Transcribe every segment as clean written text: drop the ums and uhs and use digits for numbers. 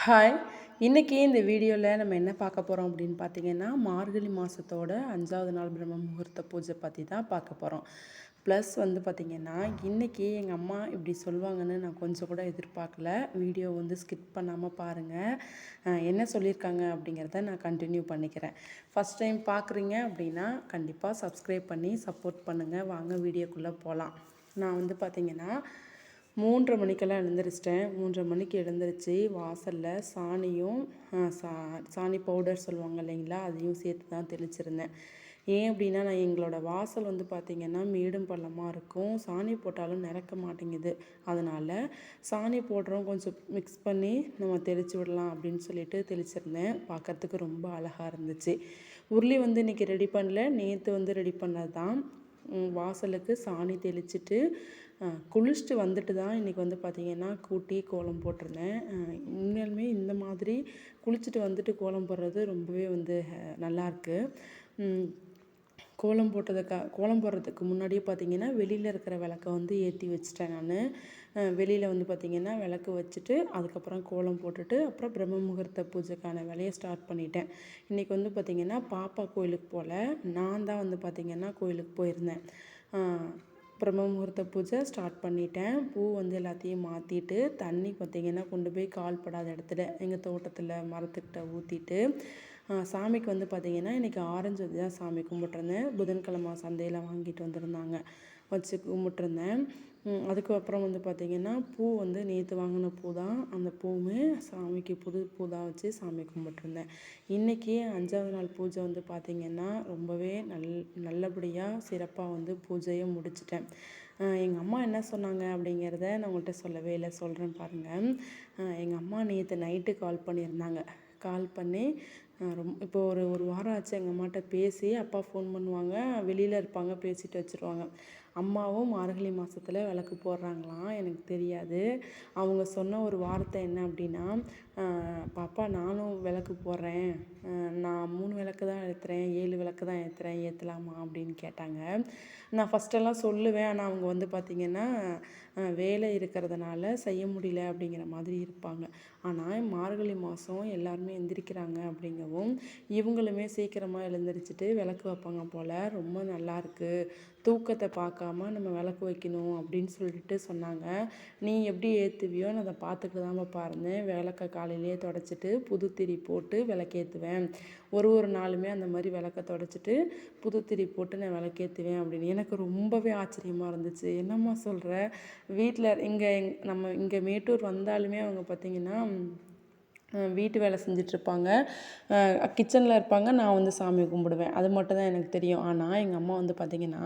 Hi! இன்னைக்கு இந்த வீடியோல நம்ம என்ன பார்க்க போறோம் அப்படின்னு பார்த்தீங்கன்னா, மார்கழி மாசத்தோட 5வது நாள் பிரம்ம முகூர்த்த பூஜை பத்தி தான் பார்க்க போறோம். ப்ளஸ் வந்து பார்த்தீங்கன்னா, இன்னைக்கு எங்க அம்மா இப்படி சொல்லுவாங்கன்னு நான் கொஞ்சம் கூட எதிர்பார்க்கல. வீடியோ வந்து ஸ்கிப் பண்ணாம பாருங்க. என்ன சொல்லியிருக்காங்க அப்படிங்கிறத நான் கன்டின்யூ பண்ணிக்கிறேன். ஃபர்ஸ்ட் டைம் பார்க்குறீங்க அப்படின்னா, கண்டிப்பா சப்ஸ்கிரைப் பண்ணி சப்போர்ட் பண்ணுங்க. வாங்க வீடியோக்குள்ள போலாம். நான் வந்து பார்த்தீங்கன்னா 3:30 மணிக்கெல்லாம் எழுந்திரிச்சிட்டேன். 3:30 மணிக்கு எழுந்திரிச்சு வாசலில் சாணியும் சாணி பவுடர் சொல்லுவாங்க இல்லைங்களா, அதையும் சேர்த்து தான் தெளிச்சிருந்தேன். ஏன் அப்படின்னா, நான் எங்களோட வாசல் வந்து பார்த்திங்கன்னா மேடும் பள்ளமாக இருக்கும். சாணி போட்டாலும் நிரக்க மாட்டேங்குது. அதனால் சாணி போடுறோம் கொஞ்சம் மிக்ஸ் பண்ணி நம்ம தெளித்து விடலாம் அப்படின்னு சொல்லிட்டு தெளிச்சிருந்தேன். பார்க்குறதுக்கு ரொம்ப அழகாக இருந்துச்சு. உருளி வந்து இன்றைக்கி ரெடி பண்ணல, நேற்று வந்து ரெடி பண்ணது தான். வாசலுக்கு சாணி தெளிச்சிட்டு குளிச்சுட்டு வந்துட்டு தான் இன்றைக்கி வந்து பார்த்திங்கன்னா கூட்டி கோலம் போட்டிருந்தேன். உண்மையாலுமே இந்த மாதிரி குளிச்சுட்டு வந்துட்டு கோலம் போடுறது ரொம்பவே வந்து நல்லாயிருக்கு. கோலம் போடுறதுக்கு முன்னாடியே பார்த்திங்கன்னா வெளியில் இருக்கிற விளக்க வந்து ஏற்றி வச்சுட்டேன் நான். வெளியில் வந்து பார்த்திங்கன்னா விளக்கு வச்சுட்டு அதுக்கப்புறம் கோலம் போட்டுட்டு அப்புறம் பிரம்ம முகூர்த்த பூஜைக்கான வேலையை ஸ்டார்ட் பண்ணிட்டேன். இன்றைக்கி வந்து பார்த்திங்கன்னா பாப்பா கோயிலுக்கு போகல, நான் தான் வந்து பார்த்திங்கன்னா கோயிலுக்கு போயிருந்தேன். பிரம்ம முகூர்த்த பூஜை ஸ்டார்ட் பண்ணிட்டேன். பூ வந்து எல்லாத்தையும் மாற்றிட்டு தண்ணி பார்த்திங்கன்னா கொண்டு போய் கால் படாத இடத்துல எங்கள் தோட்டத்தில் மரத்துக்கிட்ட ஊற்றிட்டு சாமிக்கு வந்து பார்த்திங்கன்னா இன்றைக்கி ஆரஞ்சு வச்சு தான் சாமி கும்பிட்ருந்தேன். புதன்கிழமை சந்தையில் வாங்கிட்டு வந்திருந்தாங்க, வச்சு கும்பிட்ருந்தேன். அதுக்கப்புறம் வந்து பார்த்திங்கன்னா பூ வந்து நேற்று வாங்கின பூ தான். அந்த பூவுமே சாமிக்கு புது பூ தான் வச்சு சாமி கும்பிட்ருந்தேன். இன்றைக்கி 5வது நாள் பூஜை வந்து பார்த்திங்கன்னா ரொம்பவே நல்லபடியாக சிறப்பாக வந்து பூஜையை முடிச்சிட்டேன். எங்கள் அம்மா என்ன சொன்னாங்க அப்படிங்கிறத நான் உங்கள்கிட்ட சொல்லவே இல்லை, சொல்கிறேன் பாருங்கள். எங்கள் அம்மா நேற்று நைட்டு கால் பண்ணியிருந்தாங்க. கால் பண்ணி இப்போ ஒரு வாரம் ஆச்சு எங்கள் அம்மாட்ட பேசி. அப்பா ஃபோன் பண்ணுவாங்க, வெளியில் இருப்பாங்க, பேசிட்டு வச்சுருவாங்க. அம்மாவும் மார்கழி மாதத்தில் விளக்கு போடுறாங்களாம், எனக்கு தெரியாது. அவங்க சொன்ன ஒரு வார்த்தை என்ன அப்படின்னா, பாப்பா நானும் விளக்கு போடுறேன், நான் 3 விளக்கு தான் ஏற்றுறேன், 7 விளக்கு தான் ஏற்றுறேன், ஏற்றலாமா அப்படின்னு கேட்டாங்க. நான் ஃபஸ்ட்டெல்லாம் சொல்லுவேன், ஆனால் அவங்க வந்து பார்த்திங்கன்னா வேலை இருக்கிறதுனால செய்ய முடியல அப்படிங்கிற மாதிரி இருப்பாங்க. ஆனால் மார்கழி மாதம் எல்லாருமே எந்திரிக்கிறாங்க அப்படிங்கவும் இவங்களுமே சீக்கிரமாக எழுந்திரிச்சிட்டு விளக்கு வைப்பாங்க போல். ரொம்ப நல்லாயிருக்கு, தூக்கத்தை பார்க்காம நம்ம விளக்கு வைக்கணும் அப்படின்னு சொல்லிட்டு சொன்னாங்க. நீ எப்படி ஏற்றுவியோ நான் அதை பார்த்துட்டு தான் பாருந்தேன். விளக்கை காலையிலேயே தொடச்சிட்டு புது திரி போட்டு விளக்கேற்றுவேன். ஒரு நாளுமே அந்த மாதிரி விளக்க தொடச்சிட்டு புது திரி போட்டு நான் விளக்கேற்றுவேன் அப்படின்னு. எனக்கு ரொம்பவே ஆச்சரியமாக இருந்துச்சு. என்னம்மா சொல்கிற, வீட்டில் நம்ம இங்கே மேட்டூர் வந்தாலுமே அவங்க பார்த்திங்கன்னா வீட்டு வேலை செஞ்சிட்ருப்பாங்க, கிச்சனில் இருப்பாங்க. நான் வந்து சாமி கும்பிடுவேன், அது மட்டும் தான் எனக்கு தெரியும். ஆனால் எங்கள் அம்மா வந்து பார்த்திங்கன்னா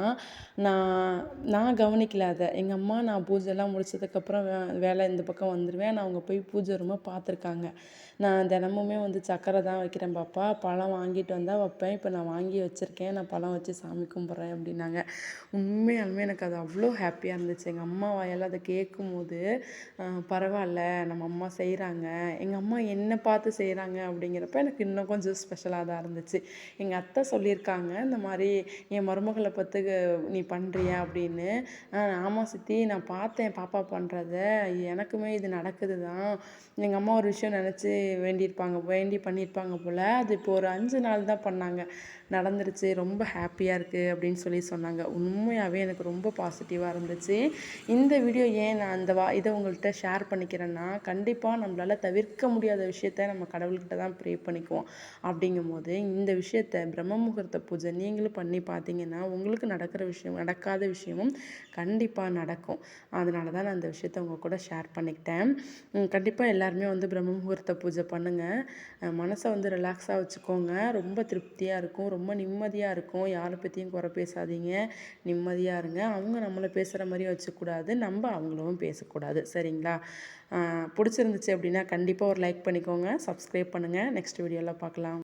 நான் கவனிக்கல அதை. எங்கள் அம்மா நான் பூஜைலாம் முடிச்சதுக்கப்புறம் வேலை இந்த பக்கம் வந்துடுவேன். நான் அவங்க போய் பூஜை ரூமை பார்த்துருக்காங்க. நான் தினமுமே வந்து சக்கரை தான் வைக்கிறேன் பாப்பா, பழம் வாங்கிட்டு வந்தால் வைப்பேன், இப்போ நான் வாங்கி வச்சுருக்கேன், நான் பழம் வச்சு சாமி கும்பிட்றேன் அப்படின்னாங்க. உண்மையாலுமே எனக்கு அது அவ்வளோ ஹாப்பியாக இருந்துச்சு. எங்கள் அம்மா வாயால் அதை கேட்கும்போது பரவாயில்ல நம்ம அம்மா செய்கிறாங்க, எங்கள் அம்மா என்னை பார்த்து செய்கிறாங்க அப்படிங்கிறப்ப எனக்கு இன்னும் கொஞ்சம் ஸ்பெஷலாக தான் இருந்துச்சு. எங்கள் அத்தை சொல்லியிருக்காங்க, இந்த மாதிரி என் மருமகளை பார்த்து நீ பண்ணுறியா அப்படின்னு. ஆமாம் சித்தி, நான் பார்த்தேன் பாப்பா பண்ணுறத, எனக்குமே இது நடக்குது தான். எங்கள் அம்மா ஒரு விஷயம் நினச்சி வேண்டி பண்ணியிருப்பாங்க போல். அது இப்போ ஒரு 5 நாள் தான் பண்ணாங்க, நடந்துருச்சு, ரொம்ப ஹாப்பியாக இருக்குது அப்படின்னு சொல்லி சொன்னாங்க. உண்மையாகவே எனக்கு ரொம்ப பாசிட்டிவாக இருந்துச்சு. இந்த வீடியோ ஏன் நான் இதை உங்கள்கிட்ட ஷேர் பண்ணிக்கிறேன்னா, கண்டிப்பாக நம்மளால் தவிர்க்க முடியாத விஷயத்த நம்ம கடவுள்கிட்ட தான் ப்ரே பண்ணிக்குவோம். அப்படிங்கும்போது இந்த விஷயத்த பிரம்ம முகூர்த்த பூஜை நீங்களும் பண்ணி பார்த்தீங்கன்னா உங்களுக்கு நடக்காத விஷயமும் கண்டிப்பாக நடக்கும். அதனால தான் நான் இந்த விஷயத்த உங்கள் கூட ஷேர் பண்ணிக்கிட்டேன். கண்டிப்பாக எல்லாருமே வந்து பிரம்ம முகூர்த்த பூஜை பண்ணுங்கள். மனசை வந்து ரிலாக்ஸாக வச்சுக்கோங்க. ரொம்ப திருப்தியாக இருக்கும், ரொம்ப நிம்மதியாக இருக்கும். யாரை பற்றியும் குறை பேசாதீங்க, நிம்மதியாக இருங்க. அவங்க நம்மளை பேசுகிற மாதிரி வச்சுக்கூடாது, நம்ம அவங்களும் பேசக்கூடாது, சரிங்களா? பிடிச்சிருந்துச்சு அப்படின்னா கண்டிப்பாக ஒரு லைக் பண்ணிக்கோங்க, சப்ஸ்கிரைப் பண்ணுங்கள். நெக்ஸ்ட் வீடியோவில் பார்க்கலாம்.